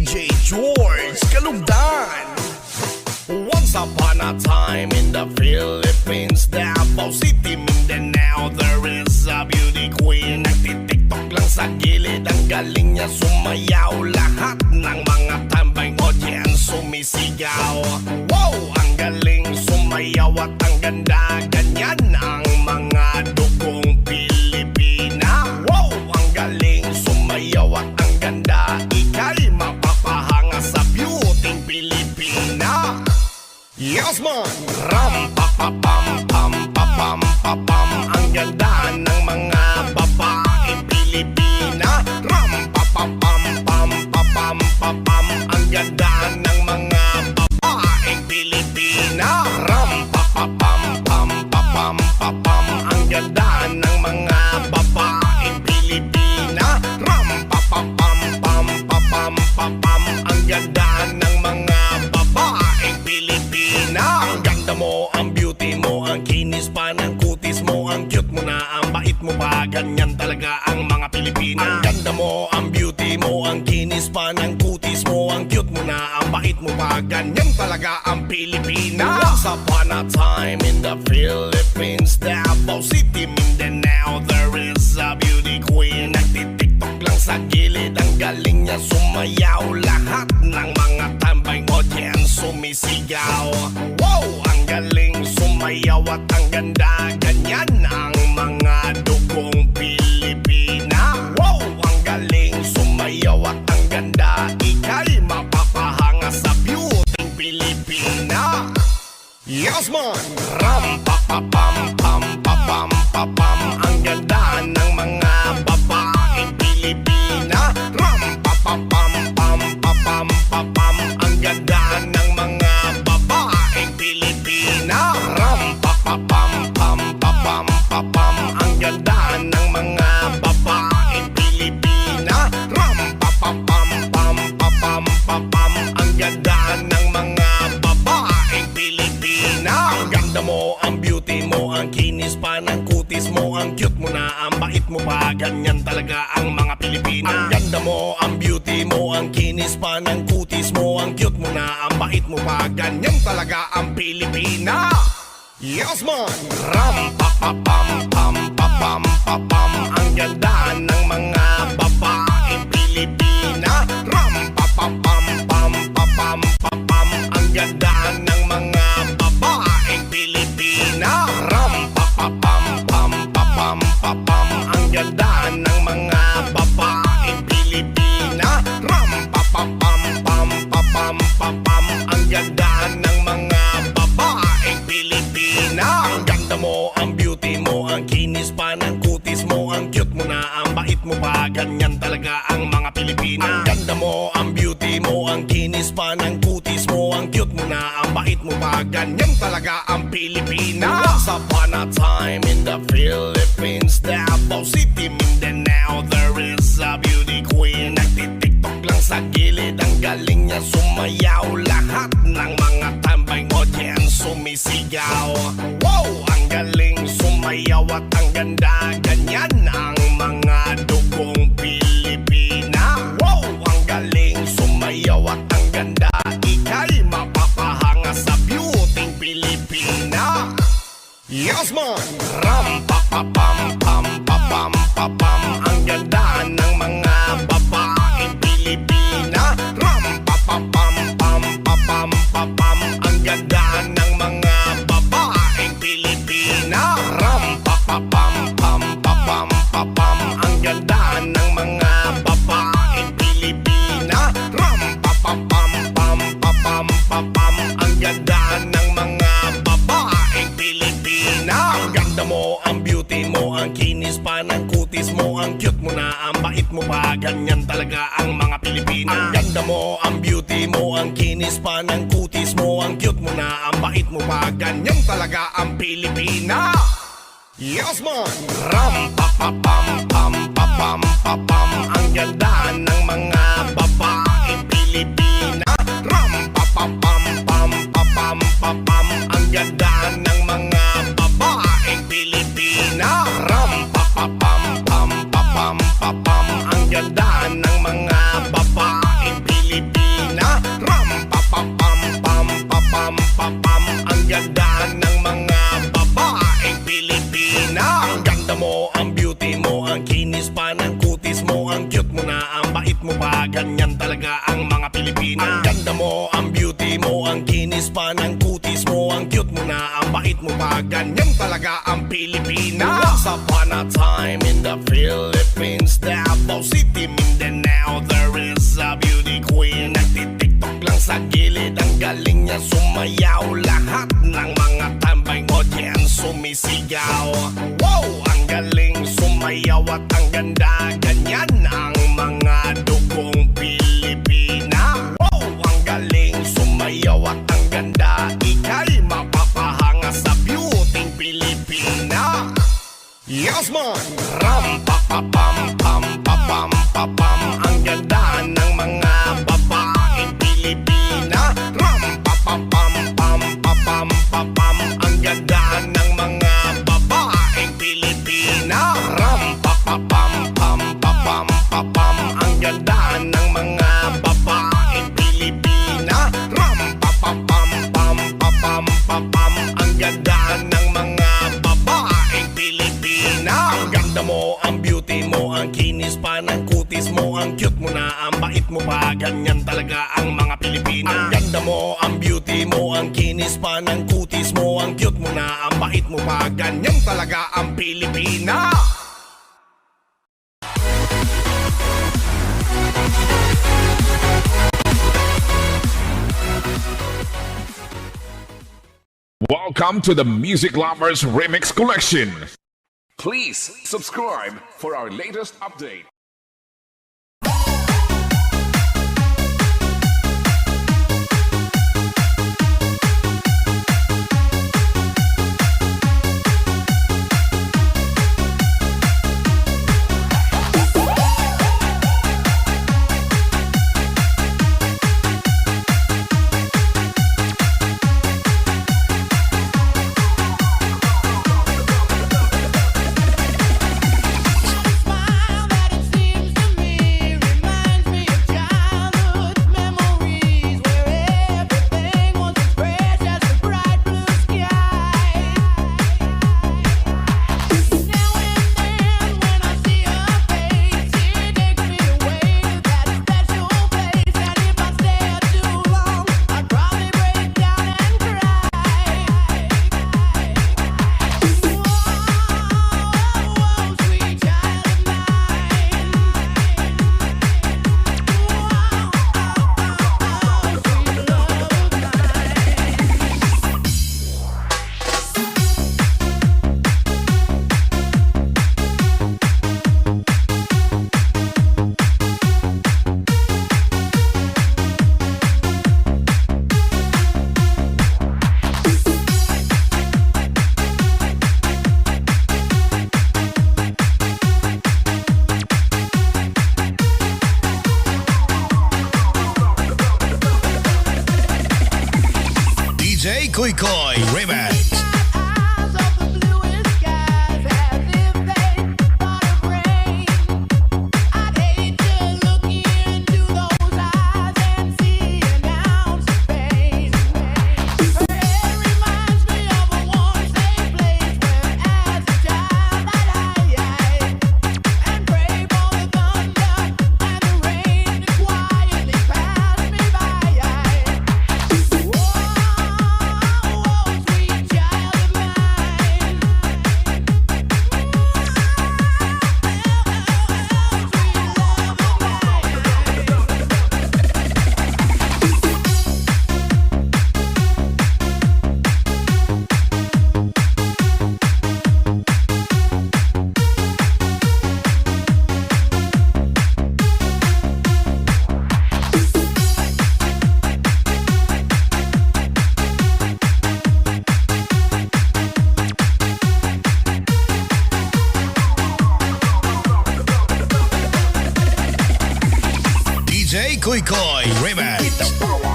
DJ George Kalugdan. Once upon a time in the Philippines, Davao City, Mindanao, there is a beauty queen. Nagtitiktok lang sa gilid, ang galing niya sumayaw. Lahat ng mga tambay audience sumisigaw. Wow, ang galing sumayaw at ang ganda. Ganyan ang mga dugong Pilipina. Wow, ang galing sumayaw at ang ganda. Ika'y mapapahanga sa beauty Pilipina. Yes man! Ram pa pa pam pam pa pam pa pam. Ang ganda ng mga babaeng Pilipina. Ram pa pa pam pam pa pam pa pam. Ang ganda ng mga babaeng Pilipina. Ram pa pa pam pam pa pam pa pam. Ang ganda ng mga babaeng Pilipina. Ram pa pa pam pam pa pam pa pam. Ang ganda ng mga babaeng Pilipina. Ang ganda mo, ang beauty mo, ang kinis pa ng kutis mo, ang cute mo na, ang bait mo pa. Ganyan talaga ang mga Pilipina. Ang ganda mo, ang beauty mo, ang kinis pa ng kutis mo, ang cute mo na, ang bait mo pa. Ganyan talaga ang Pilipina. Once upon a time in the Philippines, Davao City, Mindanao, there is a beauty queen. Nagtitiktok lang sa gilid, ang galing niya sumayaw. Lahat ng mga tambay audience sumisigaw. Wow, ang galing sumayaw at ang ganda. Ganyan ang mga dugong Pilipina. Wow, ang galing sumayaw at ang ganda. Ika'y mapapahanga sa beauty Pilipina. Yes man! Ram pa pa pam pam pa pam pa pam. Ang ganda ng mga babaeng Pilipina. Ram pa pa pam pam pa pam pa pam. Ang ganda ng mga babaeng Pilipina. Ram pa pa pam pam pa pam pa pam. Ang ganda ng mga babaeng Pilipina. Ram pa pa pam pam pa pam pa pam. Ang ganda ng mga babaeng Pilipina. Ang ganda mo, ang beauty mo, ang kinis pa ng kutis mo, ang cute mo na, ang bait mo pa. Ganyan talaga ang mga Pilipina. Ang ganda mo, ang beauty mo, ang kinis pa ng kutis mo, ang cute mo na, ang bait mo pa. Ganyan talaga ang Pilipina. Yes man! Ram pa pa pam pam pa pam pa pam. Ang ganda ng mga babaeng Pilipina. Ram pa pa pam pam pa pam pa pam. Ang ganda ng mga babaeng Pilipina. Ram pa pa pam pam pa pam pa pam. Ang ganda ng mga babaeng Pilipina. Ram pa pa pam pam pa pam pa pam. Ang ganda ng mga babaeng Pilipina. Ang ganda mo, ang beauty mo, ang kinis pa ng kutis mo, ang cute mo na, ang bait mo pa. Ganyan talaga ang mga Pilipina. Ang ganda mo, ang beauty mo, ang kinis pa ng kutis mo, ang cute mo na, ang bait mo pa. Ganyan talaga ang Pilipina. Once upon a time in the Philippines, Davao City, Mindanao, there is a beauty queen. Nagtitiktok lang sa gilid, ang galing niya sumayaw. Lahat ng mga tambay audience sumisigaw. Wow, ang galing sumayaw at ang ganda. Ganyan ang mga dugong Pilipina. Wow, ang galing sumayaw at ang ganda. Ika'y mapapahanga sa beauty Pilipina. Yes man! Ram pa pa pam pam pa pam pa pam. Ang ganda ng mga babaeng Pilipina. Ram pa pa pam pam pa pam pa pam. Ang ganda ng mga babaeng Pilipina. Ram pa pa pam pam pa pam pa pam. Ang ganda ng mga babaeng Pilipina. Ram pa pa pam pam pa pam pa pam. Ang ganda ng mga babaeng Pilipina. Ang ganda mo, ang beauty mo, ang kinis pa ng kutis mo, ang cute mo na, ang bait mo pa. Ganyan talaga ang mga Pilipina. Ang ganda mo, ang beauty mo, ang kinis pa ng kutis mo, ang cute mo na, ang bait mo pa. Ganyan talaga ang Pilipina. Yes man! Ram pa pa pam pam pa pam pa pam. Ang ganda ng mga babaeng Pilipina. Ram pa pa pam pam pa pam pa pam. Ang ganda ng mga babaeng Pilipina. Ram pa pa pam pam pa pam pa pam. Ang ganda ng mga babaeng Pilipina. mo pa, ganyan talaga ang mga Pilipina. Ang ganda mo, ang beauty mo, ang kinis pa ng kutis mo, ang cute mo na, ang bait mo pa, ganyan talaga ang Pilipina. Once upon a time in the Philippines, Davao City, Mindanao, there is a beauty queen. Nagtitiktok lang sa gilid, ang galing niya sumayaw. Lahat ng mga tambay audience sumisigaw. Wow, ang galing sumayaw at ang ganda, ganyan ang mga dugong Pilipina. Wow, ang galing sumayaw at ang ganda, ika'y mapapahanga sa beauty Pilipina. Yes man! Ram pa pa pam pam pa pam pa pam, ang ganda ng mga babaeng Pilipina. Ram pa pa pam pam pa pam pa pam, ang ganda ng mga babaeng Pilipina. Ram pa pa pam pam pa pam pa pam, ang ganda ng mga babaeng Pilipina. Ram pa pa pam pam pa pam pa pam, ang ganda ng mga babaeng Pilipina. Ang ganda mo, ang beauty mo, ang kinis pa ng kutis mo, ang cute mo na, ang bait mo pa, ganyan talaga ang mga Pilipina. Ang ganda mo, ang beauty mo, ang kinis pa ng kutis mo, ang cute mo na, ang bait mo pa, ganyan talaga ang Pilipina. Welcome to the Music Lovers Remix Collection. Please subscribe for our latest update. Koy Koy Remix. Koy Koy Remix. World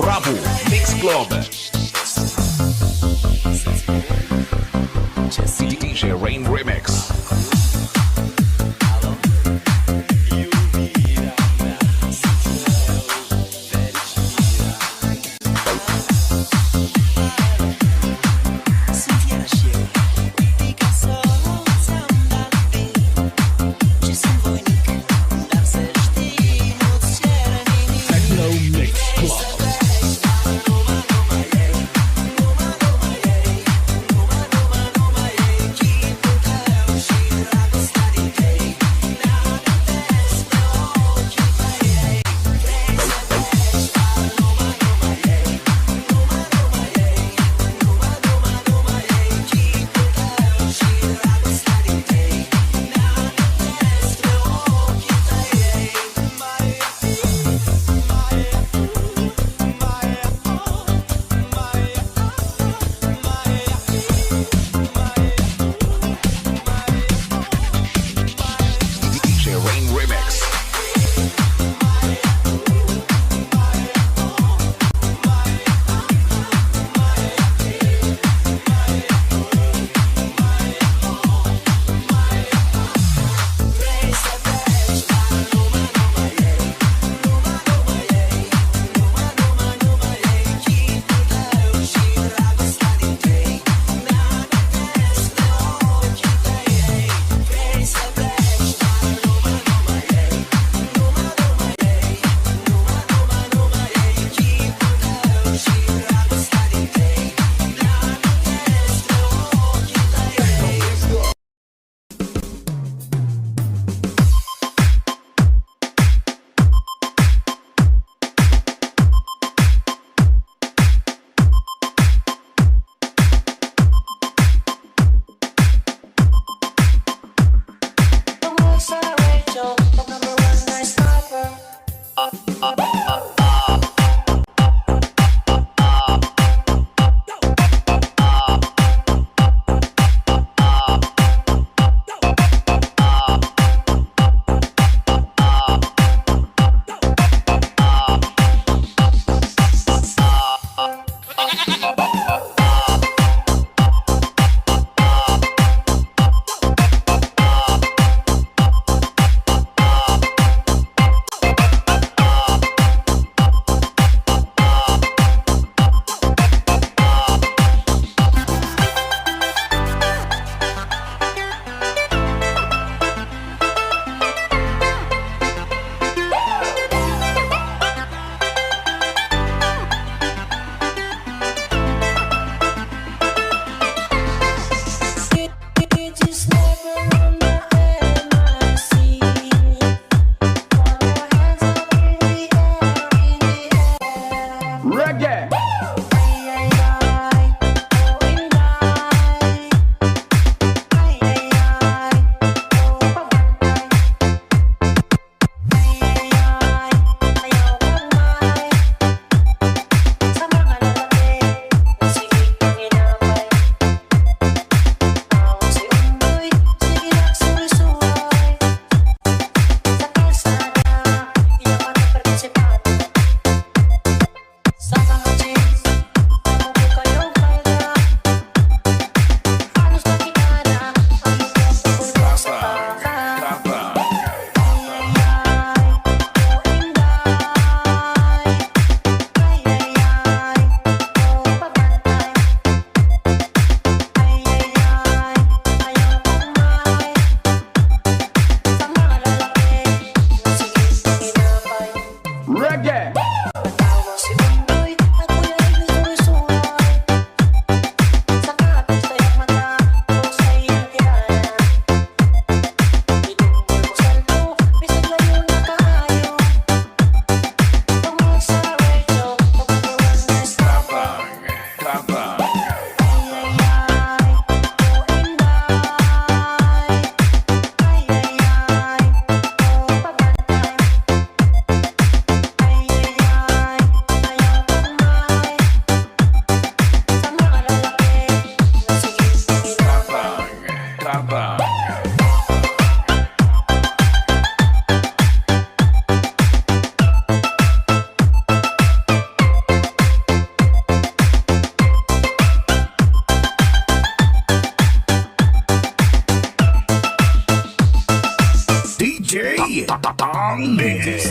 Bravo Mix Club. DJ Rain Remix. EDETING Mix.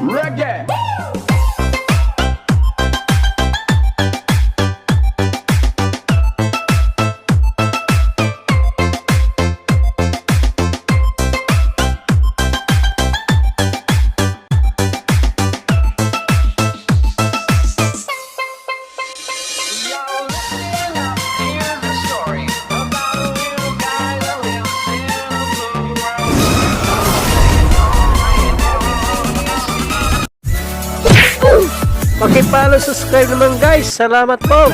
Reggae. Pakipalo, subscribe naman guys. Salamat po.